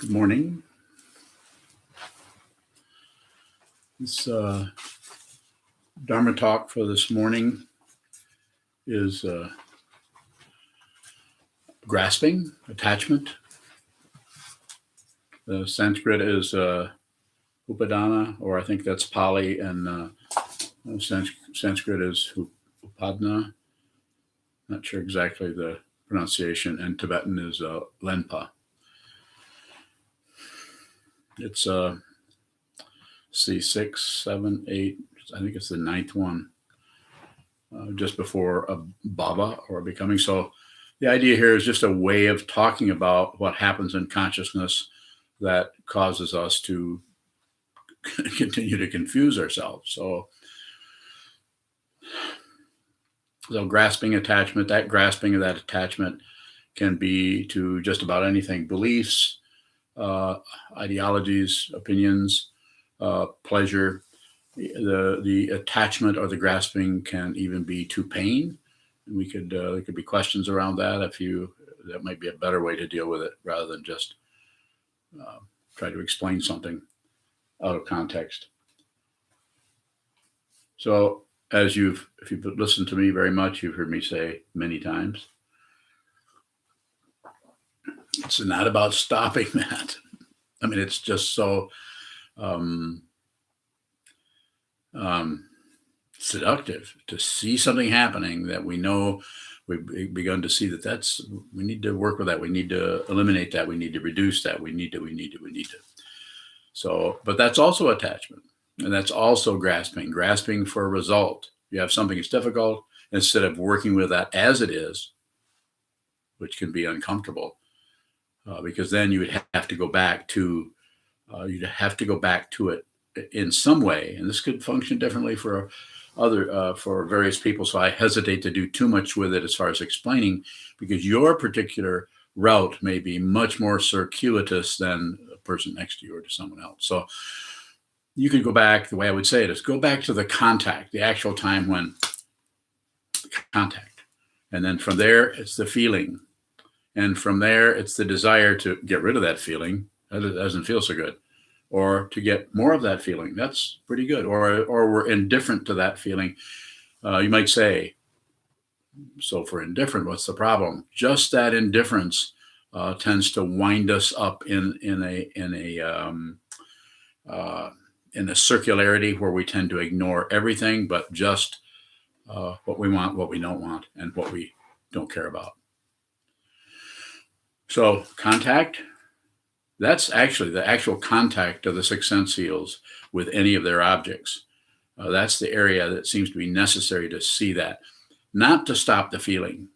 Good morning. This Dharma talk for this morning is grasping, attachment. The Sanskrit is upadana, or I think that's Pali, and Sanskrit is upadana. Not sure exactly the pronunciation, and Tibetan is lenpa. It's see 6, 7, 8. I think it's the 9th one, just before a bhava or becoming. So the idea here is just a way of talking about what happens in consciousness that causes us to continue to confuse ourselves. So grasping attachment, that grasping of that attachment can be to just about anything: beliefs, ideologies, opinions, pleasure. The attachment or the grasping can even be to pain. And we could there could be questions around that. That might be a better way to deal with it rather than just try to explain something out of context. So, if you've listened to me very much, you've heard me say many times, it's not about stopping that. I mean, it's just so seductive to see something happening that we know we've begun to see we need to work with that. We need to eliminate that. We need to reduce that. We need to. So, but that's also attachment, and that's also grasping for a result. You have something that's difficult, instead of working with that as it is, which can be uncomfortable, because then you would have to go back to it in some way, and this could function differently for various people. So I hesitate to do too much with it as far as explaining, because your particular route may be much more circuitous than a person next to you or to someone else. So you could go back. The way I would say it is, go back to the contact, the actual time when contact, and then from there it's the feeling, and from there it's the desire to get rid of that feeling. That doesn't feel so good. Or to get more of that feeling, that's pretty good. Or we're indifferent to that feeling. You might say, so for indifferent, what's the problem? Just that indifference tends to wind us up in a circularity where we tend to ignore everything but just what we want, what we don't want, and what we don't care about. So contact. That's actually the actual contact of the six sense seals with any of their objects. That's the area that seems to be necessary to see that, not to stop the feeling.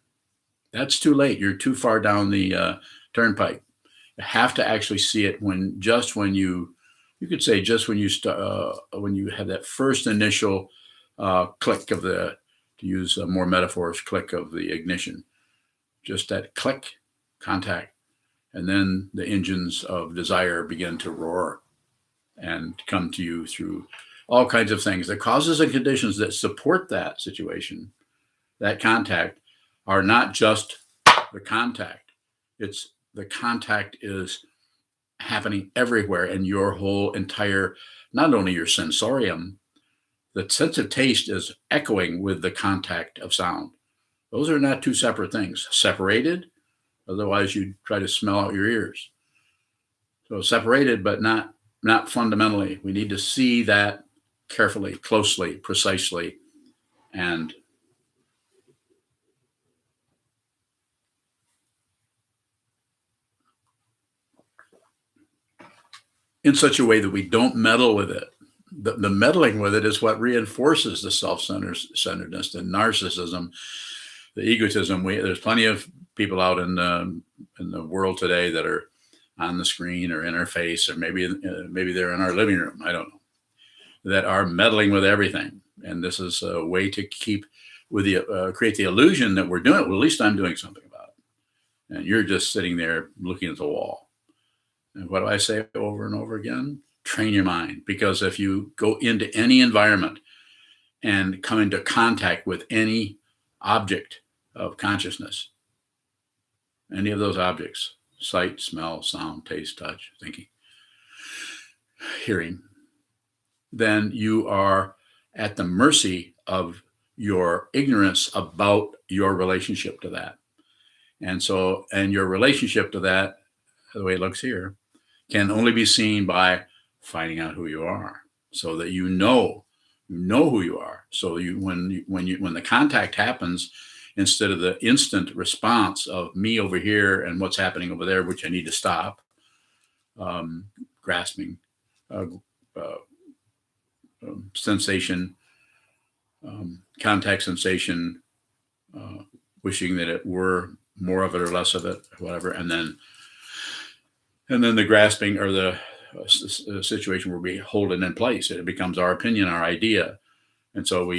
That's too late. You're too far down the turnpike. You have to actually see it when you have that first initial click of to use more metaphors, click of the ignition. Just that click, contact. And then the engines of desire begin to roar and come to you through all kinds of things. The causes and conditions that support that situation, that contact, are not just the contact. It's the contact is happening everywhere in your whole entire, not only your sensorium, the sense of taste is echoing with the contact of sound. Those are not two separate things. Separated, otherwise you'd try to smell out your ears. So separated, but not fundamentally. We need to see that carefully, closely, precisely, and in such a way that we don't meddle with it. The meddling with it is what reinforces the self-centeredness, the narcissism, the egotism. There's plenty of people out in the world today that are on the screen or in our face, or maybe they're in our living room, I don't know, that are meddling with everything. And this is a way to keep create the illusion that we're doing it. Well, at least I'm doing something about it, and you're just sitting there looking at the wall. And what do I say over and over again? Train your mind, because if you go into any environment and come into contact with any object of consciousness, any of those objects, sight, smell, sound, taste, touch, thinking, hearing, then you are at the mercy of your ignorance about your relationship to that. And so, and your relationship to that, the way it looks here, can only be seen by finding out who you are, so that you know who you are. So when the contact happens, instead of the instant response of me over here and what's happening over there, which I need to stop, grasping, uh, uh, sensation, contact sensation, wishing that it were more of it or less of it, whatever, and then the grasping, or the situation where we hold it in place. It becomes our opinion, our idea, and so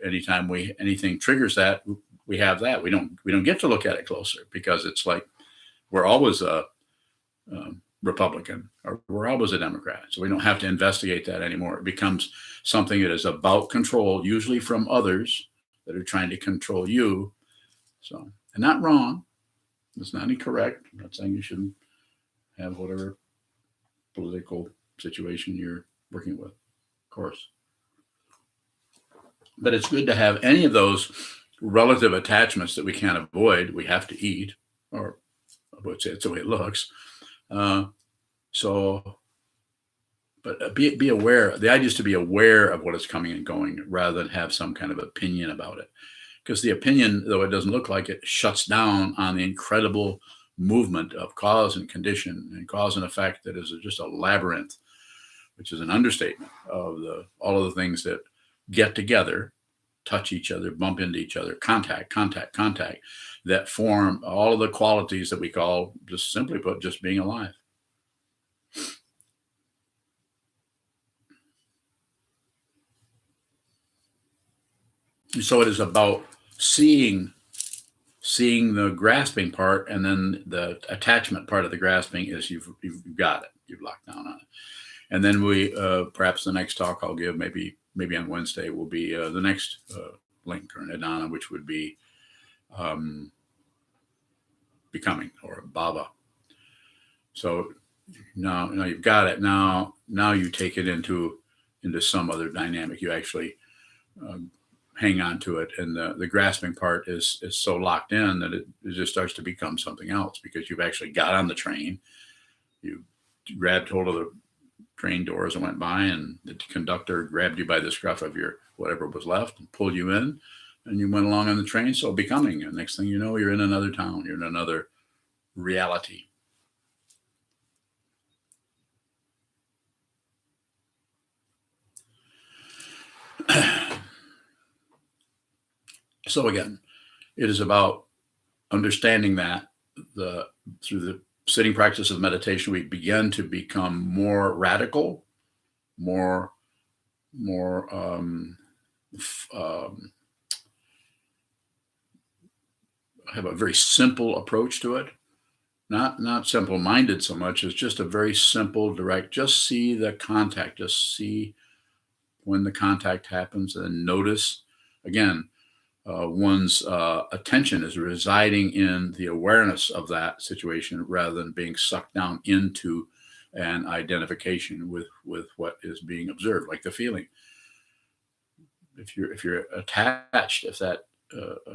anytime anything triggers that, we have that. We don't get to look at it closer, because it's like we're always a Republican, or we're always a Democrat, so we don't have to investigate that anymore. It becomes something that is about control, usually from others that are trying to control you. So, and not wrong. It's not incorrect. I'm not saying you shouldn't have whatever political situation you're working with, of course. But it's good to have any of those relative attachments that we can't avoid. We have to eat, or I would say it's the way it looks. But be aware. The idea is to be aware of what is coming and going, rather than have some kind of opinion about it. Because the opinion, though it doesn't look like it, shuts down on the incredible movement of cause and condition and cause and effect that is just a labyrinth, which is an understatement of all of the things that get together, touch each other, bump into each other, contact, that form all of the qualities that we call, just simply put, just being alive. And so it is about seeing the grasping part, and then the attachment part of the grasping is you've got it, you've locked down on it. And then we perhaps the next talk I'll give, maybe on Wednesday, will be the next link, or nidana, which would be becoming, or bhava. So now you've got it. Now you take it into some other dynamic. You actually hang on to it, and the grasping part is so locked in that it just starts to become something else, because you've actually got on the train, you grabbed hold of the train doors and went by, and the conductor grabbed you by the scruff of your whatever was left and pulled you in, and you went along on the train. So becoming, and next thing you know, you're in another town, you're in another reality. So again, it is about understanding that through the sitting practice of meditation, we begin to become more radical, more have a very simple approach to it. Not simple-minded so much as just a very simple, direct. Just see the contact. Just see when the contact happens, and notice again. One's attention is residing in the awareness of that situation, rather than being sucked down into an identification with what is being observed, like the feeling. If you're attached, if that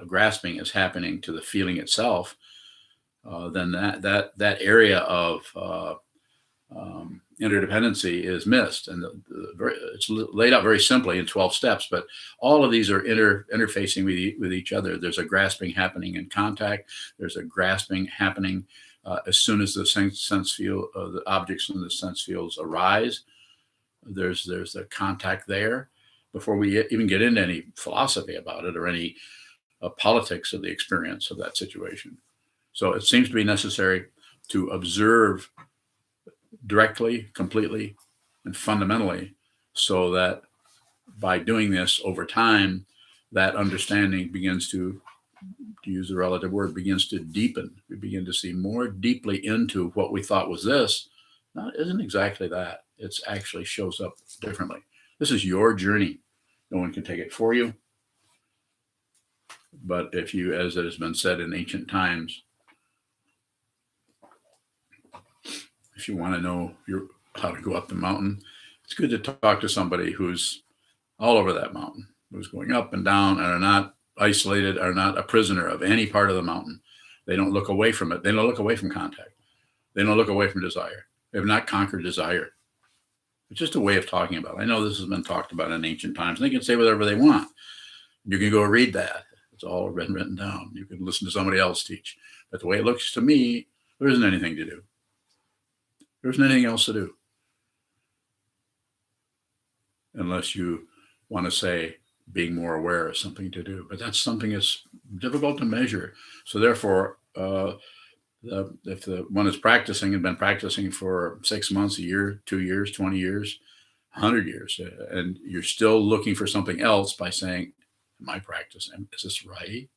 grasping is happening to the feeling itself, then that area of interdependency is missed, and it's laid out very simply in 12 steps. But all of these are interfacing with each other. There's a grasping happening in contact. There's a grasping happening as soon as the sense field, the objects in the sense fields arise. There's a contact there before we even get into any philosophy about it, or any politics of the experience of that situation. So it seems to be necessary to observe directly, completely, and fundamentally, so that by doing this over time, that understanding begins to use the relative word, begins to deepen. We begin to see more deeply into what we thought was this. No, it isn't exactly that. It actually shows up differently. This is your journey. No one can take it for you. But if you, as it has been said in ancient times, if you want to know how to go up the mountain, it's good to talk to somebody who's all over that mountain, who's going up and down and are not isolated, are not a prisoner of any part of the mountain. They don't look away from it. They don't look away from contact. They don't look away from desire. They have not conquered desire. It's just a way of talking about it. I know this has been talked about in ancient times. They can say whatever they want. You can go read that. It's all written down. You can listen to somebody else teach. But the way it looks to me, there isn't anything to do. There isn't anything else to do. Unless you want to say being more aware is something to do. But that's something that's difficult to measure. So therefore, if the one is practicing and been practicing for 6 months, a year, 2 years, 20 years, 100 years, and you're still looking for something else by saying, am I practicing? Is this right?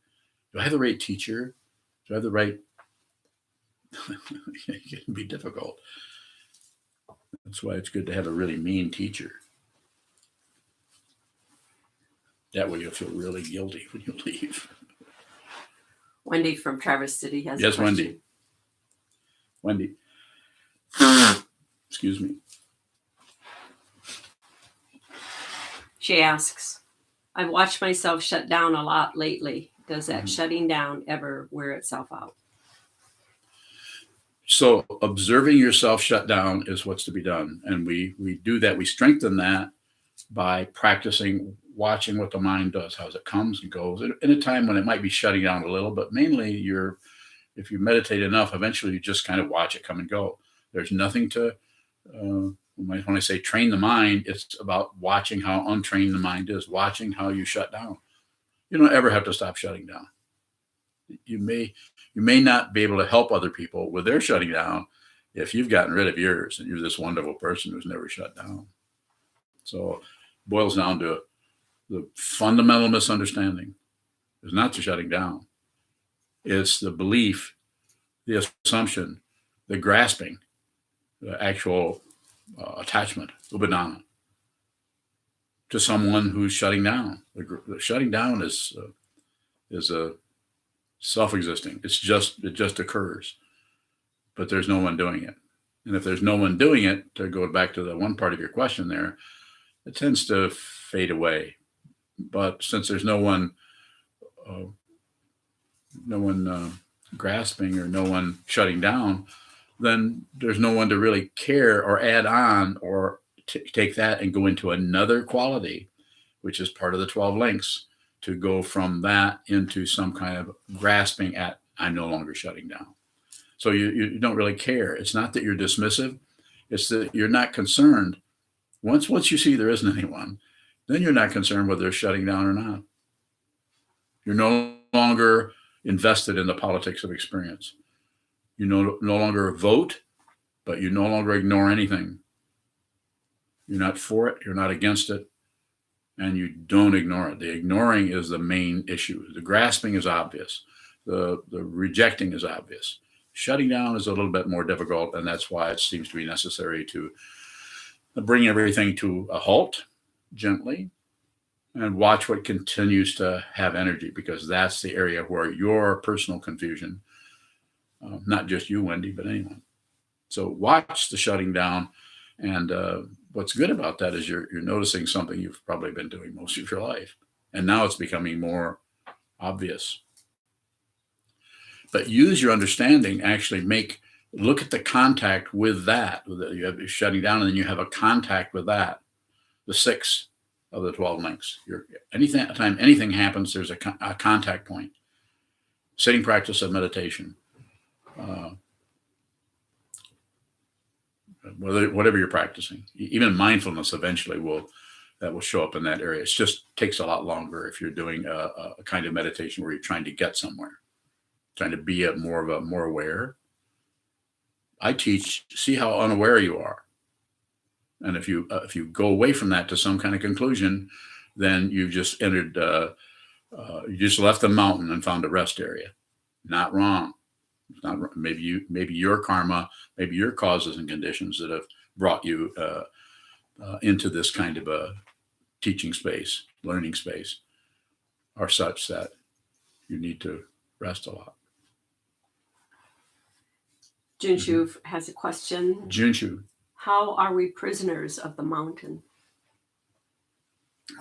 Do I have the right teacher? Do I have the right? It can be difficult. That's why it's good to have a really mean teacher. That way you'll feel really guilty when you leave. Wendy from Traverse City has yes, a question. Wendy. Excuse me. She asks, I've watched myself shut down a lot lately. Does that shutting down ever wear itself out? So observing yourself shut down is what's to be done. And we do that. We strengthen that by practicing watching what the mind does, how it comes and goes in a time when it might be shutting down a little, but mainly if you meditate enough, eventually you just kind of watch it come and go. There's nothing to, when I say train the mind, it's about watching how untrained the mind is, watching how you shut down. You don't ever have to stop shutting down. You may not be able to help other people with their shutting down if you've gotten rid of yours and you're this wonderful person who's never shut down. So it boils down to the fundamental misunderstanding is not the shutting down. It's the belief, the assumption, the grasping, the actual attachment, upadana, to someone who's shutting down. The shutting down is a self-existing. It just occurs, but there's no one doing it. And if there's no one doing it, to go back to the one part of your question there, it tends to fade away. But since there's no one grasping or no one shutting down, then there's no one to really care or add on or take that and go into another quality, which is part of the 12 links, to go from that into some kind of grasping at, I'm no longer shutting down. So you don't really care. It's not that you're dismissive. It's that you're not concerned. Once you see there isn't anyone, then you're not concerned whether they're shutting down or not. You're no longer invested in the politics of experience. You no longer vote, but you no longer ignore anything. You're not for it, you're not against it, and you don't ignore it. The ignoring is the main issue. The grasping is obvious. The rejecting is obvious. Shutting down is a little bit more difficult, and that's why it seems to be necessary to bring everything to a halt gently and watch what continues to have energy, because that's the area where your personal confusion, not just you, Wendy, but anyone. So watch the shutting down. And what's good about that is you're noticing something you've probably been doing most of your life. And now it's becoming more obvious. But use your understanding, actually look at the contact with that. You have shutting down, and then you have a contact with that. The 6 of the 12 links. Anytime anything happens, there's a contact point. Sitting practice of meditation. Whatever you're practicing, even mindfulness eventually will show up in that area. It just takes a lot longer if you're doing a kind of meditation where you're trying to get somewhere, trying to be more aware. I teach, see how unaware you are. And if you go away from that to some kind of conclusion, then you've just entered, you just left the mountain and found a rest area. Not wrong. It's not maybe your karma, maybe your causes and conditions that have brought you into this kind of a teaching space, learning space, are such that you need to rest a lot. Junshu has a question. Junshu. How are we prisoners of the mountain?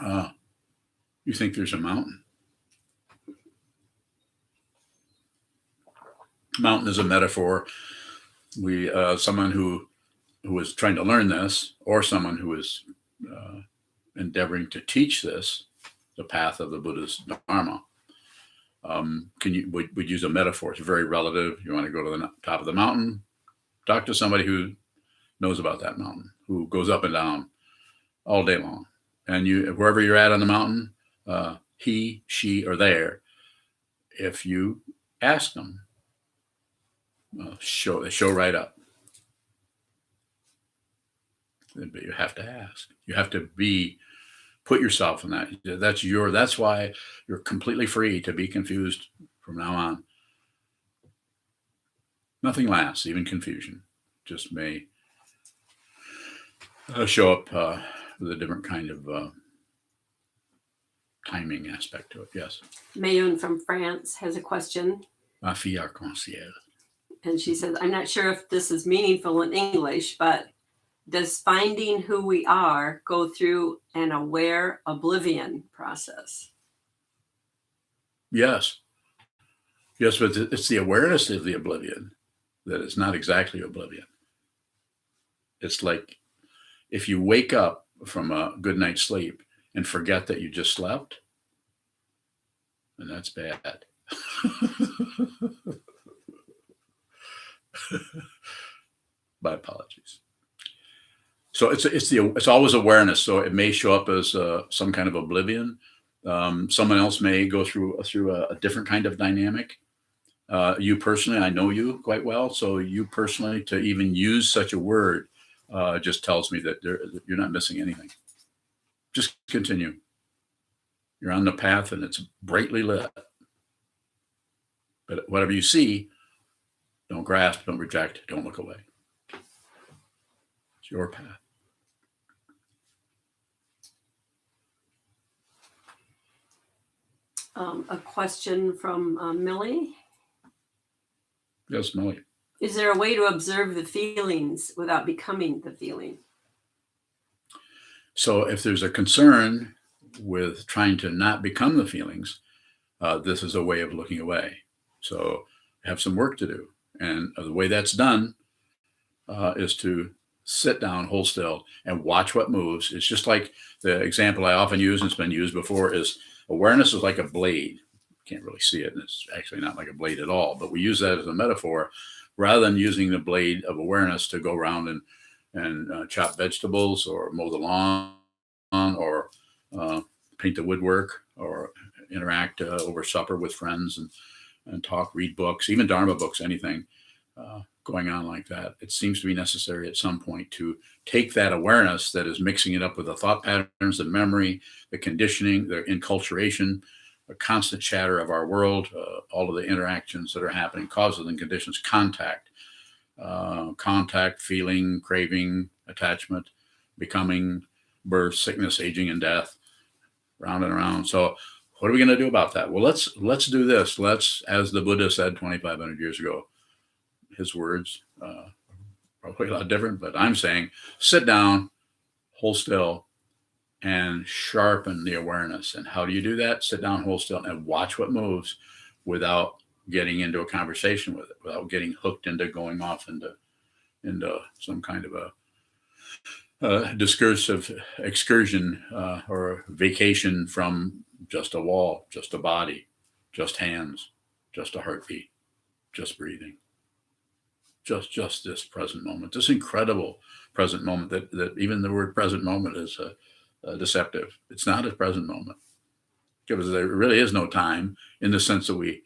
You think there's a mountain? Mountain is a metaphor. Someone who is trying to learn this, or someone who is endeavoring to teach this, the path of the Buddha's Dharma, would use a metaphor. It's very relative. You want to go to the top of the mountain, talk to somebody who knows about that mountain, who goes up and down all day long. And wherever you're at on the mountain, he, she, or there, if you ask them, they show right up. But you have to ask. You have to put yourself in that. That's why you're completely free to be confused from now on. Nothing lasts, even confusion. Just may show up with a different kind of timing aspect to it. Yes. Mayun from France has a question. Ma fille arc-en-ciel. And she says, I'm not sure if this is meaningful in English, but does finding who we are go through an aware oblivion process? Yes. Yes, but it's the awareness of the oblivion that is not exactly oblivion. It's like if you wake up from a good night's sleep and forget that you just slept, and that's bad. My apologies. So it's always awareness. So it may show up as some kind of oblivion. Someone else may go through a different kind of dynamic. You personally, I know you quite well. So you personally, to even use such a word, just tells me that you're not missing anything. Just continue. You're on the path and it's brightly lit. But whatever you see, don't grasp, don't reject, don't look away. It's your path. A question from Millie. Yes, Millie. Is there a way to observe the feelings without becoming the feeling? So if there's a concern with trying to not become the feelings, this is a way of looking away. So I have some work to do. And the way that's done is to sit down, hold still, and watch what moves. It's just like the example I often use, and it's been used before, is awareness is like a blade. Can't really see it, and it's actually not like a blade at all. But we use that as a metaphor rather than using the blade of awareness to go around and chop vegetables or mow the lawn or paint the woodwork or interact over supper with friends and talk, read books, even Dharma books, anything going on like that. It seems to be necessary at some point to take that awareness that is mixing it up with the thought patterns, the memory, the conditioning, the enculturation, the constant chatter of our world, all of the interactions that are happening, causes and conditions, contact, feeling, craving, attachment, becoming, birth, sickness, aging, and death, round and around. So what are we going to do about that? Well, let's do this. Let's, as the Buddha said 2,500 years ago, his words, probably a lot different, but I'm saying, sit down, hold still, and sharpen the awareness. And how do you do that? Sit down, hold still, and watch what moves without getting into a conversation with it, without getting hooked into going off into some kind of a discursive excursion or vacation from just a wall, just a body, just hands, just a heartbeat, just breathing. Just this present moment, this incredible present moment that even the word present moment is deceptive. It's not a present moment because there really is no time in the sense that we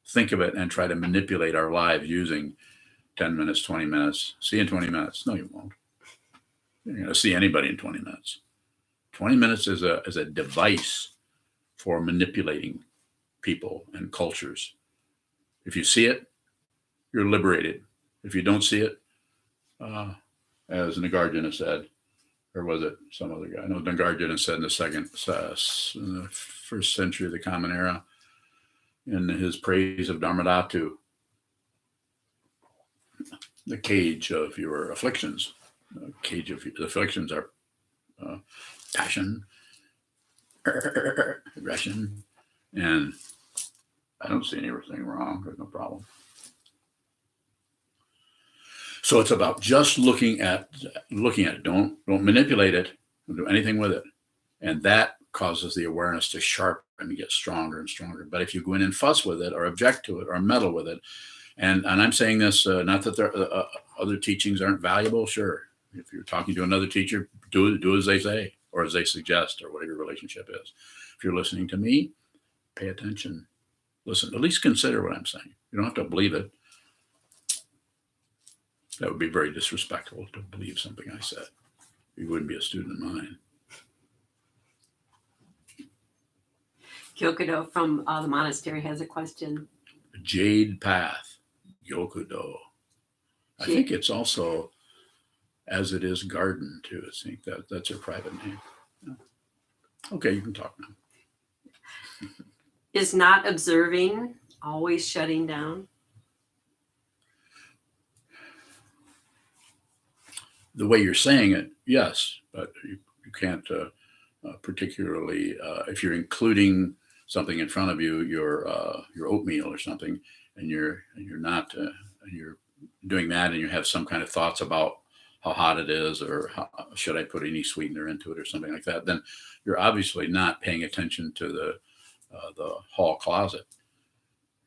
think of it and try to manipulate our lives using 10 minutes, 20 minutes. See you in 20 minutes. No, you won't. You're going to see anybody in 20 minutes. 20 minutes is a device for manipulating people and cultures. If you see it, you're liberated. If you don't see it, as Nagarjuna said, or was it some other guy? No, Nagarjuna said in the first century of the Common Era, in his praise of Dharmadhatu, the cage of your afflictions. The cage of the afflictions are passion, aggression, and I don't see anything wrong. There's no problem. So it's about just looking at it. Don't manipulate it. Don't do anything with it, and that causes the awareness to sharpen and get stronger and stronger. But if you go in and fuss with it, or object to it, or meddle with it, and I'm saying this not that there other teachings aren't valuable. Sure, if you're talking to another teacher, do as they say or as they suggest, or whatever your relationship is. If you're listening to me, pay attention. Listen, at least consider what I'm saying. You don't have to believe it. That would be very disrespectful to believe something I said. You wouldn't be a student of mine. Kyokudo from the monastery has a question. Jade Path, Gyokudo. I think it's also as it is garden too. I think that's her private name. Yeah. Okay, you can talk now. Is not observing always shutting down? The way you're saying it, yes, but you can't particularly if you're including something in front of you, your oatmeal or something, and you're not and you're doing that, and you have some kind of thoughts about how hot it is, or should I put any sweetener into it, or something like that, then you're obviously not paying attention to the hall closet,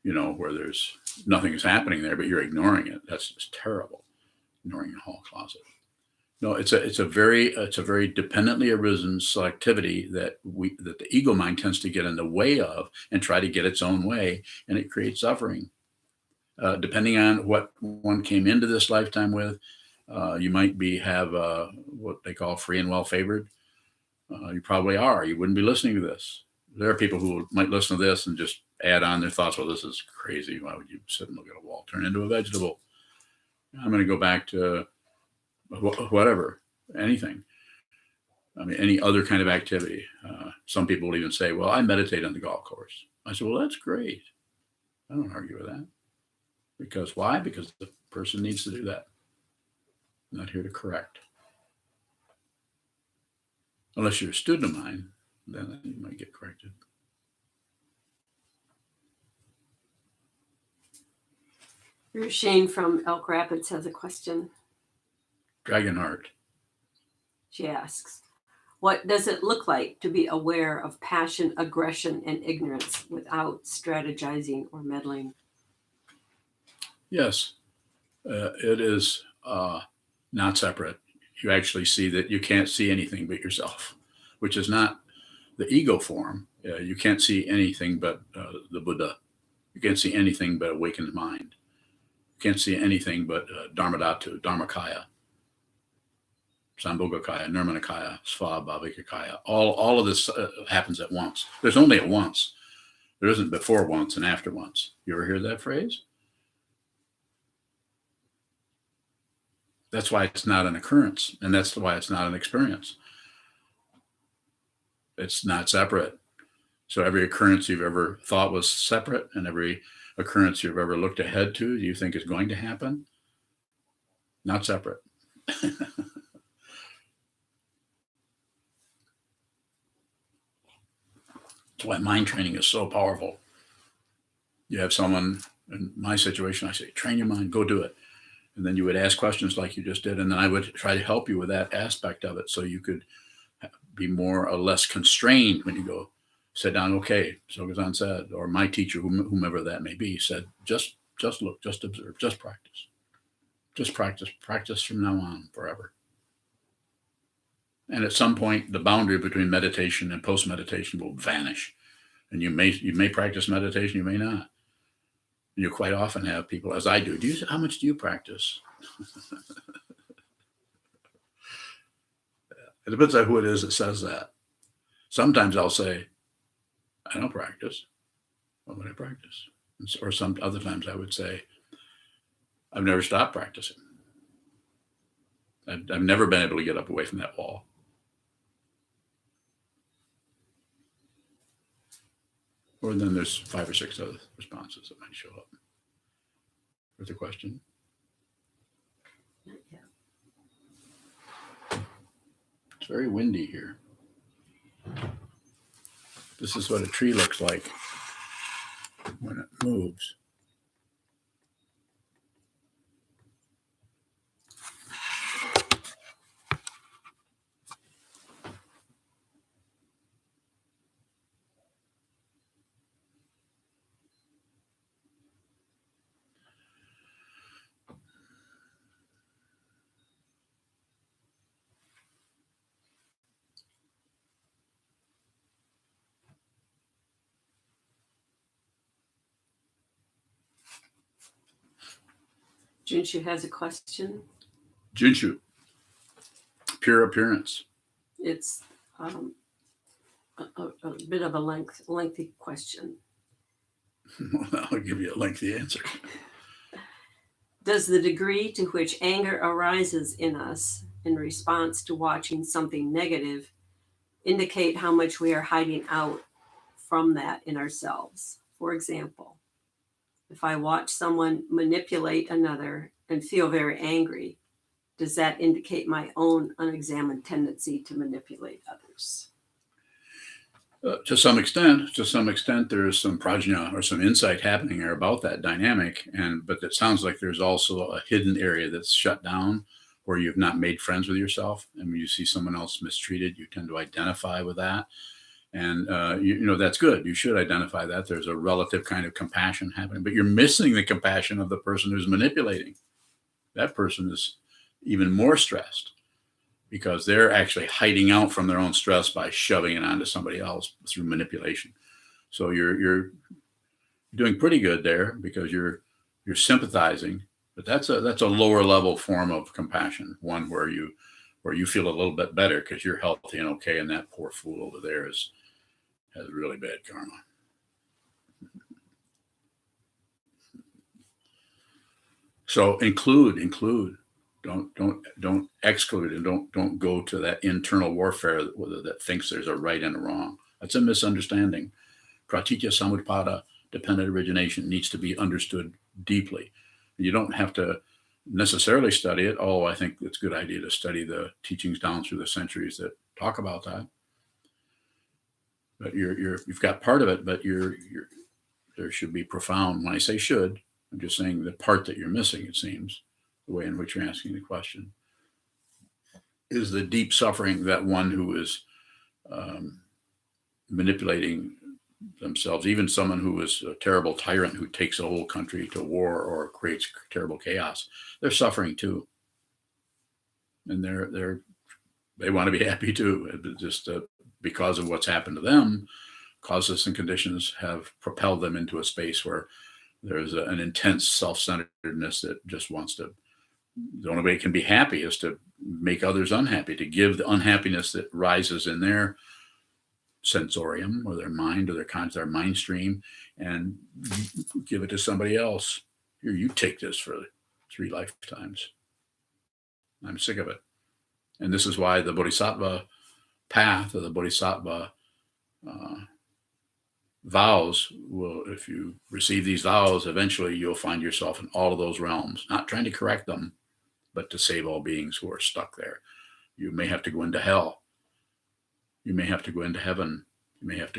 where there's nothing is happening there, but you're ignoring it. That's just terrible, ignoring the hall closet. No, it's a very dependently arisen selectivity that the ego mind tends to get in the way of and try to get its own way, and it creates suffering. Depending on what one came into this lifetime with, you might have what they call free and well favored. You probably are. You wouldn't be listening to this. There are people who might listen to this and just add on their thoughts. Well, this is crazy. Why would you sit and look at a wall? Turn into a vegetable. I'm going to go back to whatever, anything. I mean, any other kind of activity. Some people will even say, well, I meditate on the golf course. I said, well, that's great. I don't argue with that. Because why? Because the person needs to do that. I'm not here to correct. Unless you're a student of mine, then you might get corrected. Shane from Elk Rapids has a question. Dragonheart. She asks, what does it look like to be aware of passion, aggression, and ignorance without strategizing or meddling? Yes, it is not separate. You actually see that you can't see anything but yourself, which is not the ego form. You can't see anything but the Buddha. You can't see anything but awakened mind. You can't see anything but Dharmadhatu, Dharmakaya, Sambhogakaya, Nirmanakaya, Svabhavikakaya. All of this happens at once. There's only a once. There isn't before once and after once. You ever hear that phrase? That's why it's not an occurrence, and that's why it's not an experience. It's not separate. So every occurrence you've ever thought was separate, and every occurrence you've ever looked ahead to, you think is going to happen, not separate. That's why mind training is so powerful. You have someone, in my situation, I say, train your mind, go do it. And then you would ask questions like you just did, and then I would try to help you with that aspect of it so you could be more or less constrained when you go sit down. Okay, Sokuzan said, or my teacher, whomever that may be, said, just look, just observe, just practice from now on forever. And at some point, the boundary between meditation and post-meditation will vanish. And you may practice meditation, you may not. You quite often have people, as I do, how much do you practice? It depends on who it is that says that. Sometimes I'll say, I don't practice. What would I practice? Or some other times I would say, I've never stopped practicing. I've never been able to get up away from that wall. Or then there's 5 or 6 other responses that might show up with the question. Yeah. It's very windy here. This is what a tree looks like when it moves. Junshu has a question. Jinshu, pure appearance. It's a bit of a lengthy question. Well, I'll give you a lengthy answer. Does the degree to which anger arises in us in response to watching something negative indicate how much we are hiding out from that in ourselves? For example, if I watch someone manipulate another and feel very angry, does that indicate my own unexamined tendency to manipulate others? To some extent, there's some prajna or some insight happening there about that dynamic, but it sounds like there's also a hidden area that's shut down, where you've not made friends with yourself, and when you see someone else mistreated, you tend to identify with that, and you know that's good. You should identify that. There's a relative kind of compassion happening, but you're missing the compassion of the person who's manipulating. That person is even more stressed, because they're actually hiding out from their own stress by shoving it onto somebody else through manipulation. So you're doing pretty good there, because you're sympathizing, but that's a lower level form of compassion, one where you feel a little bit better because you're healthy and okay, and that poor fool over there has really bad karma. So include. Don't exclude, and don't go to that internal warfare that thinks there's a right and a wrong. That's a misunderstanding. Pratityasamutpada, dependent origination, needs to be understood deeply. You don't have to necessarily study it. Oh, I think it's a good idea to study the teachings down through the centuries that talk about that. But you've got part of it, but there should be profound. When I say should, I'm just saying the part that you're missing, it seems, the way in which you're asking the question, is the deep suffering that one who is manipulating themselves, even someone who is a terrible tyrant who takes a whole country to war or creates terrible chaos, they're suffering too, and they want to be happy too. Just because of what's happened to them, causes and conditions have propelled them into a space where there's an intense self-centeredness that just wants to. The only way it can be happy is to make others unhappy, to give the unhappiness that rises in their sensorium or their mind or their mind stream, and give it to somebody else. Here, you take this for 3 lifetimes. I'm sick of it. And this is why the bodhisattva path, or the bodhisattva vows, if you receive these vows, eventually you'll find yourself in all of those realms, not trying to correct them, but to save all beings who are stuck there. You may have to go into hell. You may have to go into heaven. You may have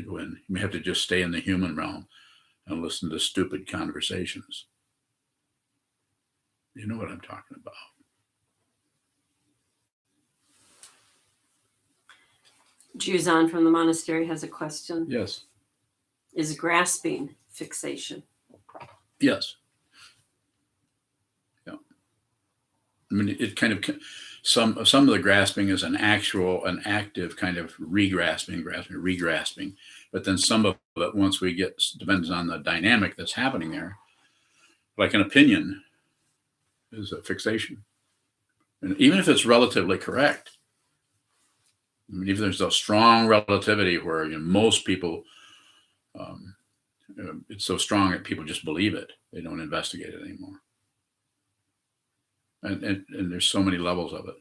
to just stay in the human realm and listen to stupid conversations. You know what I'm talking about. Sokuzan from the monastery has a question. Yes. Is grasping fixation? Yes. Yeah. I mean, it kind of, some of the grasping is an active kind of regrasping. But then some of it, once we get, depends on the dynamic that's happening there. Like an opinion is a fixation. And even if it's relatively correct, I mean, even there's a strong relativity where most people, it's so strong that people just believe it. They don't investigate it anymore. And there's so many levels of it.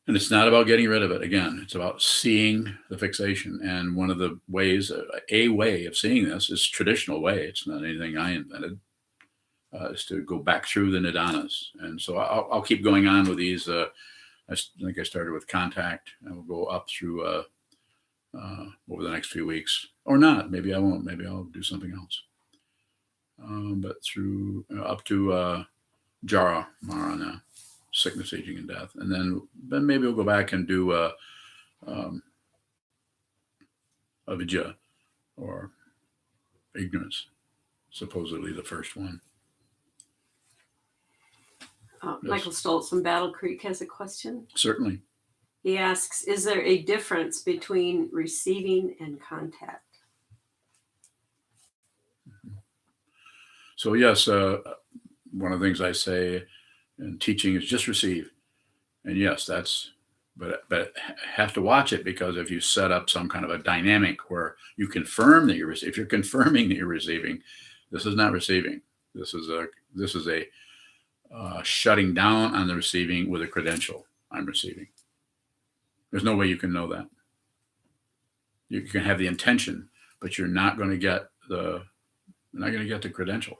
And it's not about getting rid of it. Again, it's about seeing the fixation. And one of the ways, a way of seeing this is traditional way. It's not anything I invented. is to go back through the nidanas. And so I'll keep going on with these. I think I started with contact, and we'll go up through over the next few weeks, or not. Maybe I won't. Maybe I'll do something else. But through up to Jara Marana, sickness, aging, and death, and then maybe we'll go back and do avidya, or ignorance, supposedly the first one. Yes. Michael Stoltz from Battle Creek has a question. Certainly. He asks, is there a difference between receiving and contact? So yes, one of the things I say in teaching is just receive. And yes, but have to watch it, because if you set up some kind of a dynamic where you confirm that if you're confirming that you're receiving, this is not receiving. This is a shutting down on the receiving with a credential. I'm receiving. There's no way you can know that. You can have the intention, but you're not going to get the credential,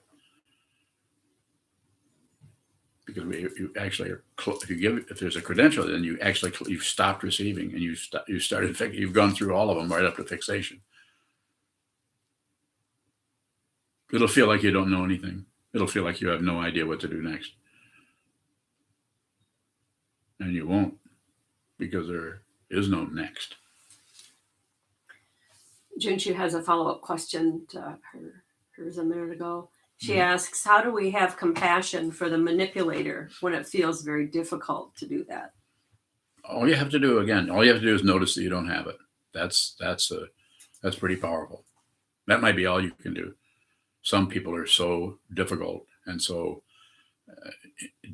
because if there's a credential, then you've stopped receiving, and you've gone through all of them right up to fixation. It'll feel like you don't know anything. It'll feel like you have no idea what to do next. And you won't, because there is no next. Junchu has a follow-up question to hers a minute ago. She asks, how do we have compassion for the manipulator when it feels very difficult to do that? All you have to do is notice that you don't have it. That's pretty powerful. That might be all you can do. Some people are so difficult and so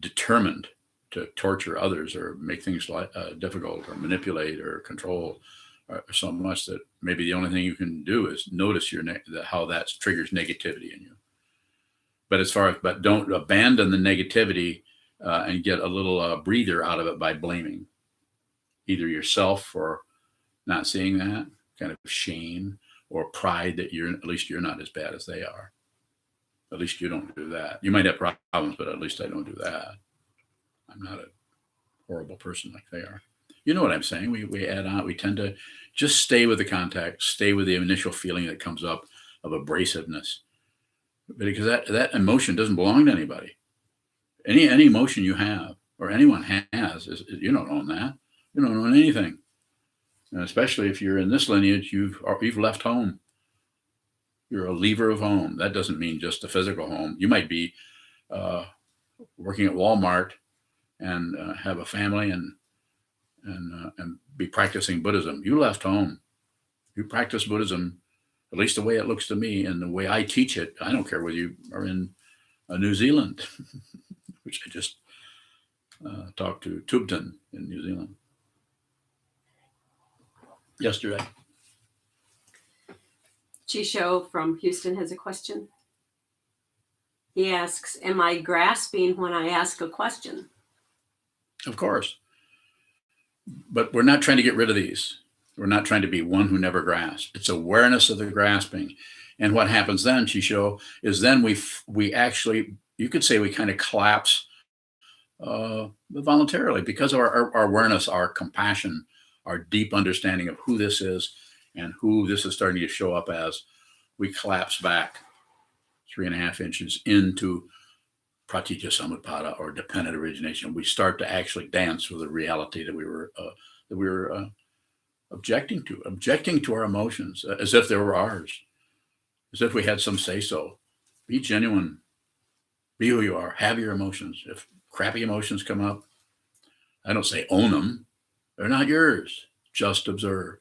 determined to torture others or make things difficult or manipulate or control so much that maybe the only thing you can do is notice how that triggers negativity in you. But don't abandon the negativity and get a little breather out of it by blaming either yourself for not seeing that, kind of shame, or pride that at least you're not as bad as they are. At least you don't do that. You might have problems, but at least I don't do that. I'm not a horrible person like they are. You know what I'm saying? We add on. We tend to just stay with the contact, stay with the initial feeling that comes up of abrasiveness, because that emotion doesn't belong to anybody. Any emotion you have or anyone has you don't own that. You don't own anything, and especially if you're in this lineage, you've left home. You're a leaver of home. That doesn't mean just the physical home. You might be working at Walmart and have a family and be practicing Buddhism. You left home. You practice Buddhism, at least the way it looks to me and the way I teach it. I don't care whether you are in New Zealand, which I just talked to Tubton in New Zealand yesterday. Chisho from Houston has a question. He asks, am I grasping when I ask a question? Of course. But we're not trying to get rid of these. We're not trying to be one who never grasps. It's awareness of the grasping. And what happens then, Chisho, is then we actually, you could say we kind of collapse voluntarily because of our awareness, our compassion, our deep understanding of who this is and who this is starting to show up as. We collapse back 3.5 inches into pratityasamutpada, or dependent origination. We start to actually dance with the reality that we were objecting to our emotions as if they were ours, as if we had some say-so. Be genuine. Be who you are. Have your emotions. If crappy emotions come up, I don't say own them. They're not yours. Just observe.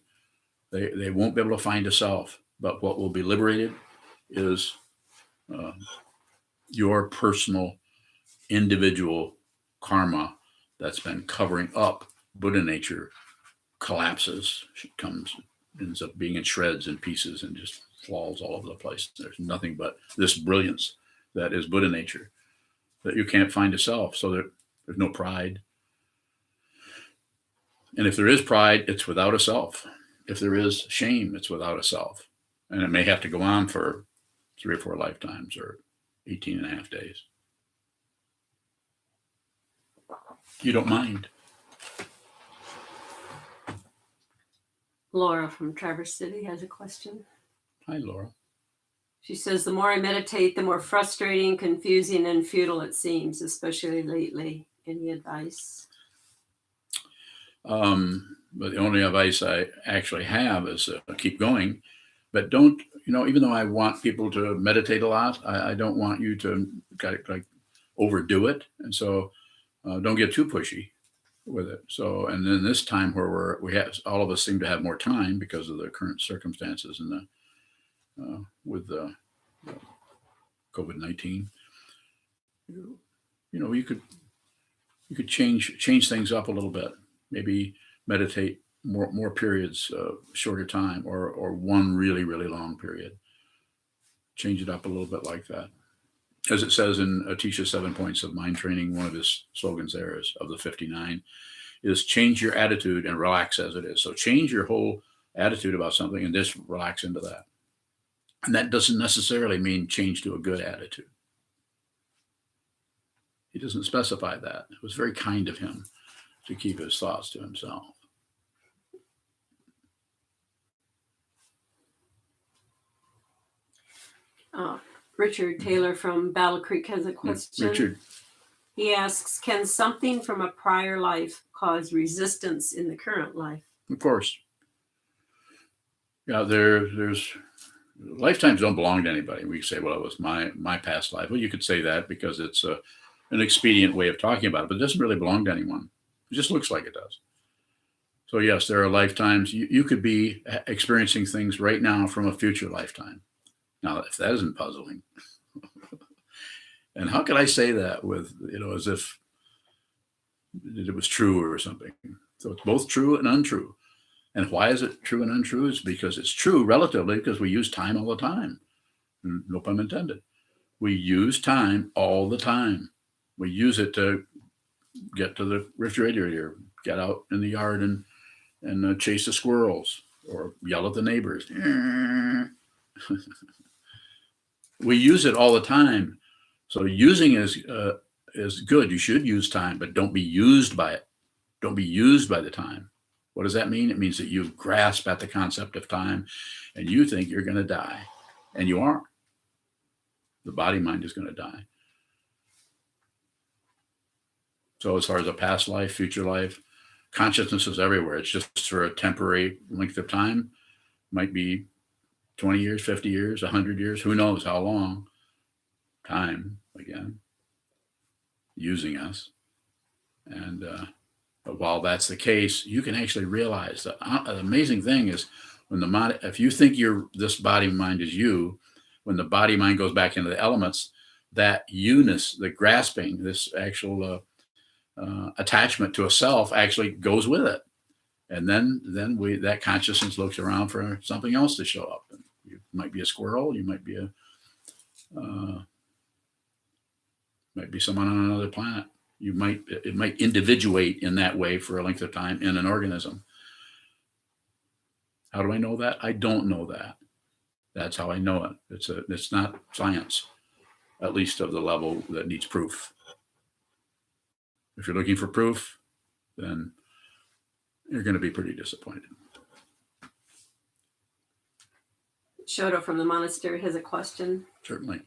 They won't be able to find a self. But what will be liberated is your personal, individual karma that's been covering up Buddha nature collapses, ends up being in shreds and pieces and just falls all over the place. There's nothing but this brilliance that is Buddha nature, that you can't find a self. So there's no pride. And if there is pride, it's without a self. If there is shame, it's without a self. And it may have to go on for 3 or 4 lifetimes or 18 and a half days. You don't mind. Laura from Traverse City has a question. Hi, Laura. She says, the more I meditate, the more frustrating, confusing, and futile it seems, especially lately. Any advice? But the only advice I actually have is keep going. But don't, even though I want people to meditate a lot, I don't want you to like overdo it. And so don't get too pushy with it. So, and then this time where we have, all of us seem to have more time because of the current circumstances and with the COVID-19, you could change things up a little bit. Maybe meditate more periods, shorter time, or one really, really long period. Change it up a little bit like that. As it says in Atisha's 7 Points of Mind Training, one of his slogans there is, of the 59, is change your attitude and relax as it is. So change your whole attitude about something and just relax into that. And that doesn't necessarily mean change to a good attitude. He doesn't specify that. It was very kind of him to keep his thoughts to himself. Richard Taylor from Battle Creek has a question. Richard. He asks, can something from a prior life cause resistance in the current life? Of course. Yeah, there's lifetimes don't belong to anybody. We say, well, it was my past life. Well, you could say that because it's an expedient way of talking about it, but it doesn't really belong to anyone. It just looks like it does. So yes, there are lifetimes. You could be experiencing things right now from a future lifetime. Now, if that isn't puzzling, and how could I say that with, as if it was true or something? So it's both true and untrue. And why is it true and untrue? It's because it's true relatively because we use time all the time. No pun intended. We use time all the time. We use it to get to the refrigerator, get out in the yard and chase the squirrels or yell at the neighbors. We use it all the time. So using is good. You should use time, but don't be used by it. Don't be used by the time. What does that mean? It means that you grasp at the concept of time and you think you're going to die, and you aren't. The body mind is going to die. So as far as a past life, future life, consciousness is everywhere. It's just for a temporary length of time. Might be 20 years, 50 years, 100 years, who knows how long. Time, again, using us. And but while that's the case, you can actually realize that the amazing thing is when if you think this body mind is you, when the body mind goes back into the elements, that you-ness, the grasping, this actual attachment to a self actually goes with it. And then that consciousness looks around for something else to show up. And you might be a squirrel, you might be someone on another planet. It might individuate in that way for a length of time in an organism. How do I know that? I don't know that. That's how I know it. It's not science, at least of the level that needs proof. If you're looking for proof, then you're going to be pretty disappointed. Shoto from the monastery has a question. Certainly.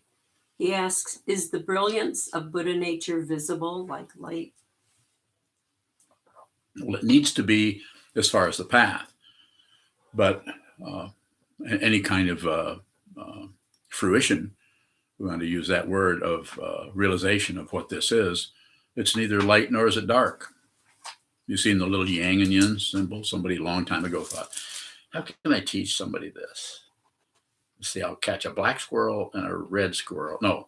He asks, is the brilliance of Buddha nature visible like light? Well, it needs to be as far as the path, but any kind of fruition, we want to use that word of realization of what this is, it's neither light nor is it dark. You've seen the little yang and yin symbol? Somebody a long time ago thought, how can I teach somebody this? See, I'll catch a black squirrel and a red squirrel. No,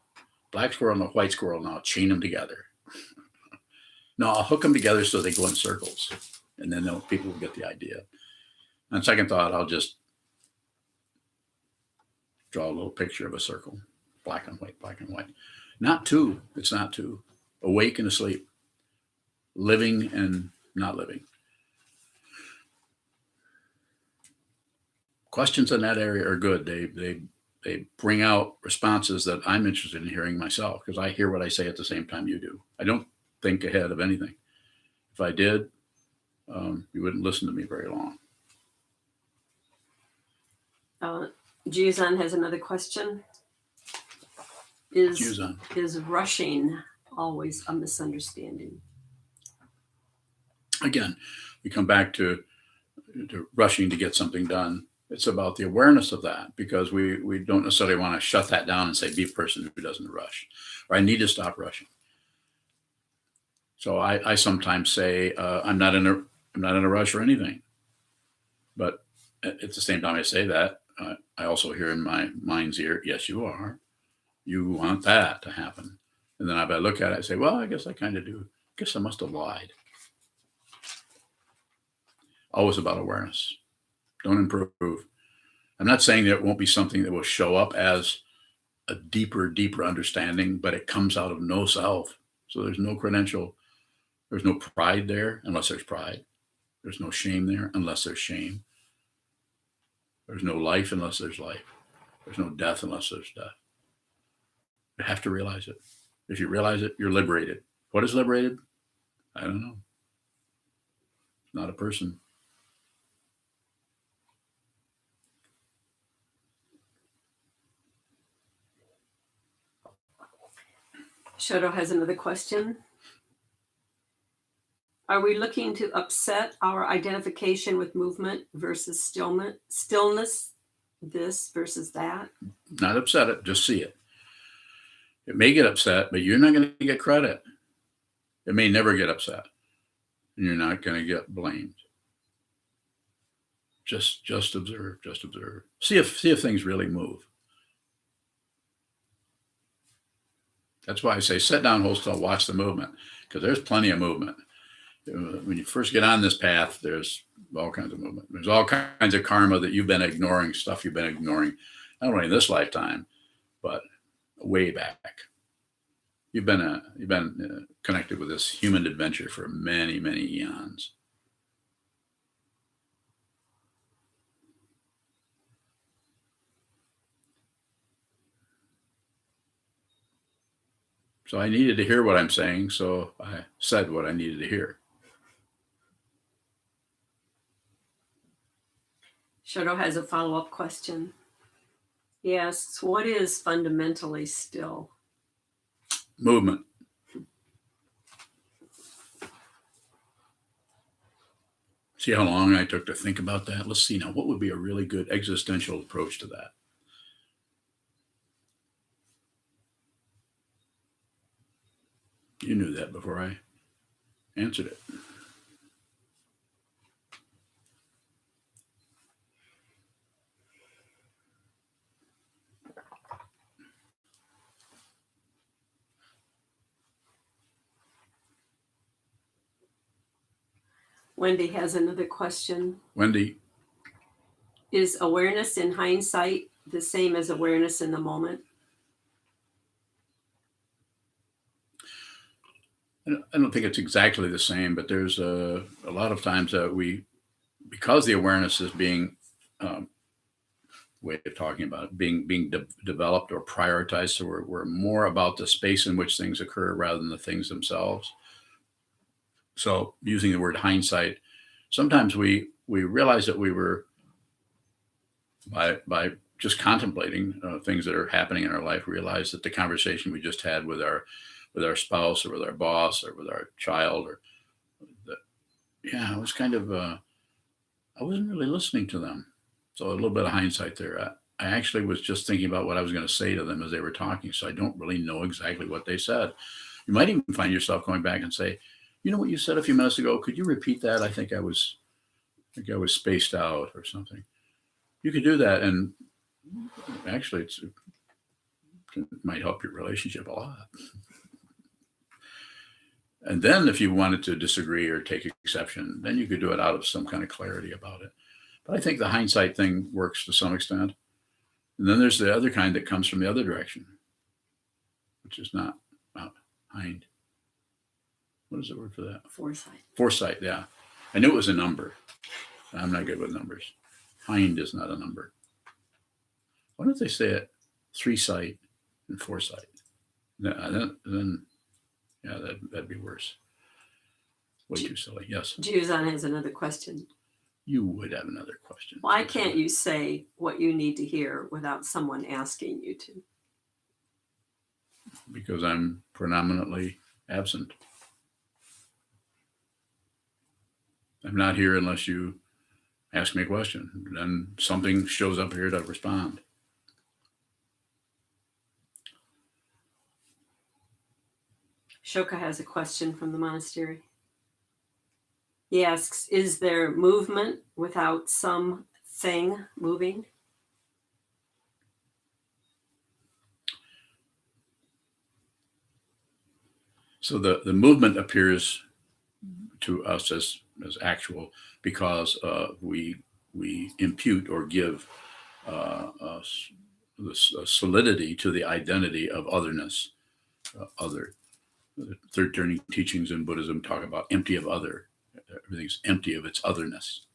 black squirrel and a white squirrel, and I'll chain them together. No, I'll hook them together so they go in circles. And then people will get the idea. On second thought, I'll just draw a little picture of a circle. Black and white, black and white. Not two. It's not two. Awake and asleep. Living and not living. Questions in that area are good. They they bring out responses that I'm interested in hearing myself, because I hear what I say at the same time you do. I don't think ahead of anything. If I did, you wouldn't listen to me very long. Juzan has another question. Is rushing always a misunderstanding? Again, we come back to rushing to get something done. It's about the awareness of that, because we don't necessarily want to shut that down and say, be a person who doesn't rush, or I need to stop rushing. So I sometimes say, I'm not in a rush or anything. But at the same time I say that, I also hear in my mind's ear, yes, you are. You want that to happen. And then if I look at it, I say, well, I guess I kind of do. I guess I must have lied. Always about awareness. Don't improve. I'm not saying that it won't be something that will show up as a deeper understanding, but it comes out of no self. So there's no credential. There's no pride there unless there's pride. There's no shame there unless there's shame. There's no life unless there's life. There's no death unless there's death. You have to realize it. If you realize it, you're liberated. What is liberated? I don't know. It's not a person. Shoto has another question. Are we looking to upset our identification with movement versus stillness, this versus that? Not upset it, just see it. It may get upset, but you're not going to get credit. It may never get upset, and you're not going to get blamed. Just observe, just observe. See if things really move. That's why I say sit down, hold still, watch the movement, because there's plenty of movement. When you first get on this path, there's all kinds of movement. There's all kinds of karma that you've been ignoring, stuff you've been ignoring, not only in this lifetime, but way back. You've been connected with this human adventure for many, many eons. So I needed to hear what I'm saying, so I said what I needed to hear. Shoto has a follow-up question. He asks, what is fundamentally still? Movement. See how long I took to think about that? Let's see now, what would be a really good existential approach to that? You knew that before I answered it. Wendy has another question. Wendy. Is awareness in hindsight the same as awareness in the moment? I don't think it's exactly the same, but there's a lot of times that because the awareness is being, way of talking about it, being developed or prioritized, so we're more about the space in which things occur rather than the things themselves. So using the word hindsight, sometimes we realize that we were, by just contemplating things that are happening in our life, realize that the conversation we just had with our spouse or with our boss or with our child, I was kind of, I wasn't really listening to them. So a little bit of hindsight there. I actually was just thinking about what I was going to say to them as they were talking. So I don't really know exactly what they said. You might even find yourself going back and say, you know what you said a few minutes ago? Could you repeat that? I think I was spaced out or something. You could do that. And actually it might help your relationship a lot. And then if you wanted to disagree or take exception, then you could do it out of some kind of clarity about it. But I think the hindsight thing works to some extent. And then there's the other kind that comes from the other direction, which is not hind. What is the word for that? Foresight. Foresight, yeah. I knew it was a number. I'm not good with numbers. Hind is not a number. Why don't they say it? 3 sight, and 4 sight. Then yeah, that'd be worse. Way too silly. Yes. Sokuzan has another question. You would have another question. Why can't you say what you need to hear without someone asking you to? Because I'm predominantly absent. I'm not here unless you ask me a question. Then something shows up here to respond. Shoka has a question from the monastery. He asks, is there movement without something moving? So the movement appears to us as actual because we impute or give this solidity to the identity of otherness. Other. The third turning teachings in Buddhism talk about empty of other. Everything's empty of its otherness.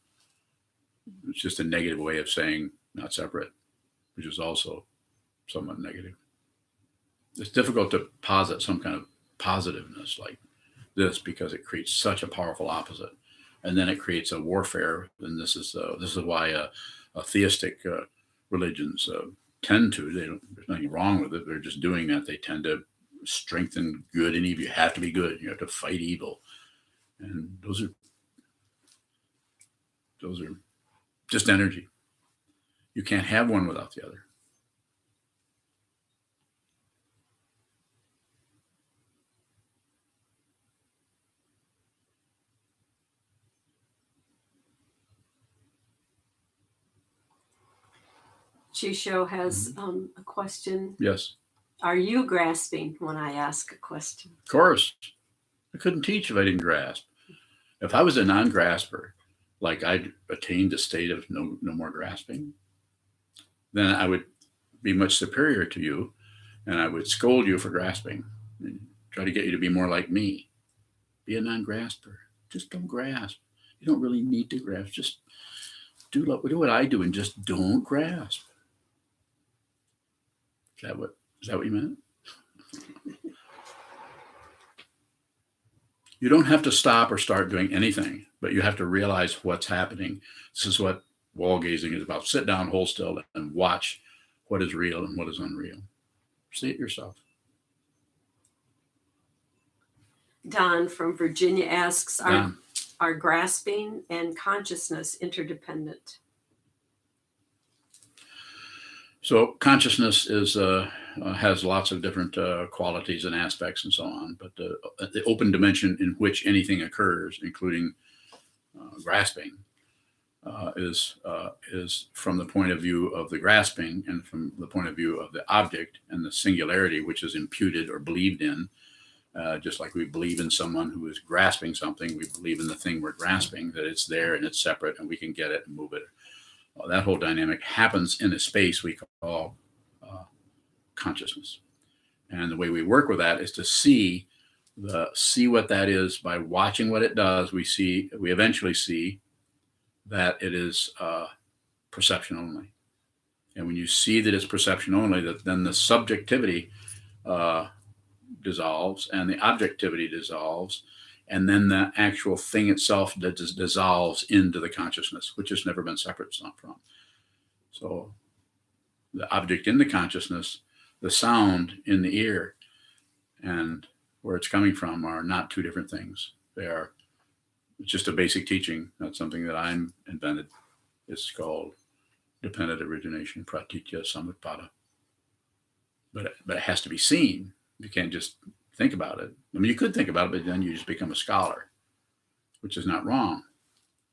It's just a negative way of saying not separate, which is also somewhat negative. It's difficult to posit some kind of positiveness like this because it creates such a powerful opposite, and then it creates a warfare. And this is why theistic religions tend to. There's nothing wrong with it. They're just doing that. They tend to strengthen good and evil. You have to be good. You have to fight evil, and those are just energy. You can't have one without the other. Chisho has a question. Yes. Are you grasping when I ask a question? Of course. I couldn't teach if I didn't grasp. If I was a non-grasper, like I'd attained a state of no more grasping, then I would be much superior to you, and I would scold you for grasping and try to get you to be more like me. Be a non-grasper. Just don't grasp. You don't really need to grasp. Just do what I do and just don't grasp. Is that what you meant? You don't have to stop or start doing anything, but you have to realize what's happening. This is what wall gazing is about. Sit down, hold still, and watch what is real and what is unreal. See it yourself. Don from Virginia asks, are grasping and consciousness interdependent? So consciousness has lots of different qualities and aspects and so on, but the open dimension in which anything occurs, including grasping, is from the point of view of the grasping and from the point of view of the object and the singularity, which is imputed or believed in. Just like we believe in someone who is grasping something, we believe in the thing we're grasping, that it's there and it's separate and we can get it and move it. Well, that whole dynamic happens in a space we call consciousness. And the way we work with that is to see what that is by watching what it does. We eventually see that it is perception only. And when you see that it's perception only, then the subjectivity dissolves and the objectivity dissolves, and then the actual thing itself dissolves into the consciousness, which has never been separate from. So the object in the consciousness, the sound in the ear, and where it's coming from are not two different things. It's just a basic teaching, not something that I'm invented. It's called dependent origination, pratityasamutpada. But it has to be seen. You can't just think about it. I mean, you could think about it, but then you just become a scholar, which is not wrong.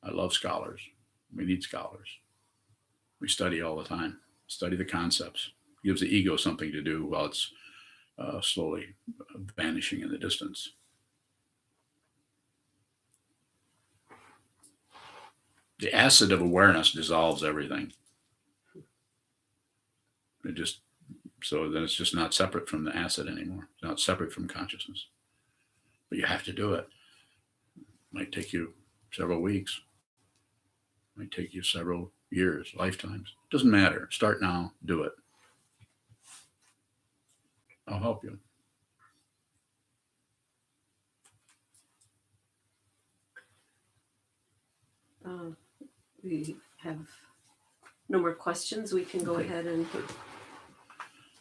I love scholars. We need scholars. We study all the time. Study the concepts. Gives the ego something to do while it's slowly vanishing in the distance. The acid of awareness dissolves everything. So then it's just not separate from the acid anymore. It's not separate from consciousness. But you have to do it. It might take you several weeks. It might take you several years, lifetimes. It doesn't matter. Start now. Do it. I'll help you. We have no more questions. We can go Okay. ahead and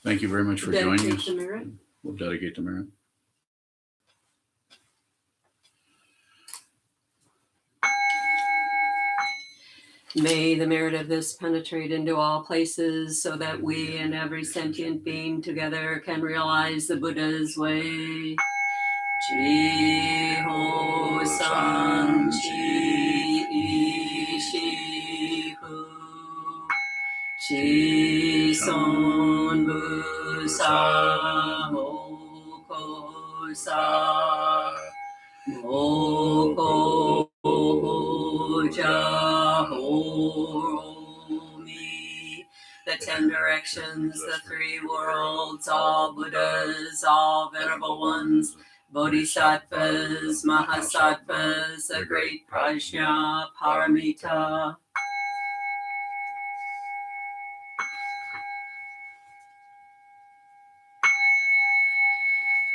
Thank you very much for joining dedicate us. the merit. We'll dedicate the merit. May the merit of this penetrate into all places so that we and every sentient being together can realize the Buddha's way. Ji ho san chi I shi hu. Chi son bu sa mo ko sa. Mo ko ho ja ho mi. The 10 directions, the 3 worlds, all Buddhas, all venerable ones, Bodhisattvas, Mahasattvas, the great Prajna, Paramita.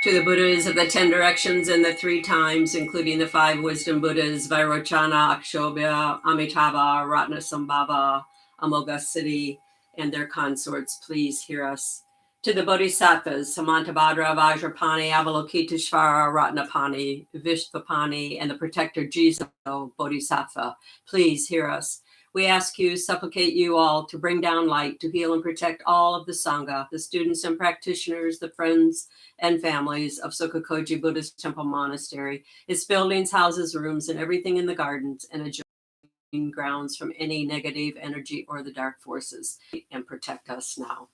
To the Buddhas of the 10 directions and the 3 times, including the 5 wisdom Buddhas, Vairochana, Akshobhya, Amitabha, Ratnasambhava, Amoghasiddhi, and their consorts, please hear us. To the Bodhisattvas, Samantabhadra, Vajrapani, Avalokiteshvara, Ratnapani, Vishvapani, and the protector Jizo, Bodhisattva, please hear us. We ask you, supplicate you all to bring down light to heal and protect all of the Sangha, the students and practitioners, the friends and families of Sokokoji Buddhist Temple Monastery, its buildings, houses, rooms, and everything in the gardens and adjoining grounds from any negative energy or the dark forces, and protect us now.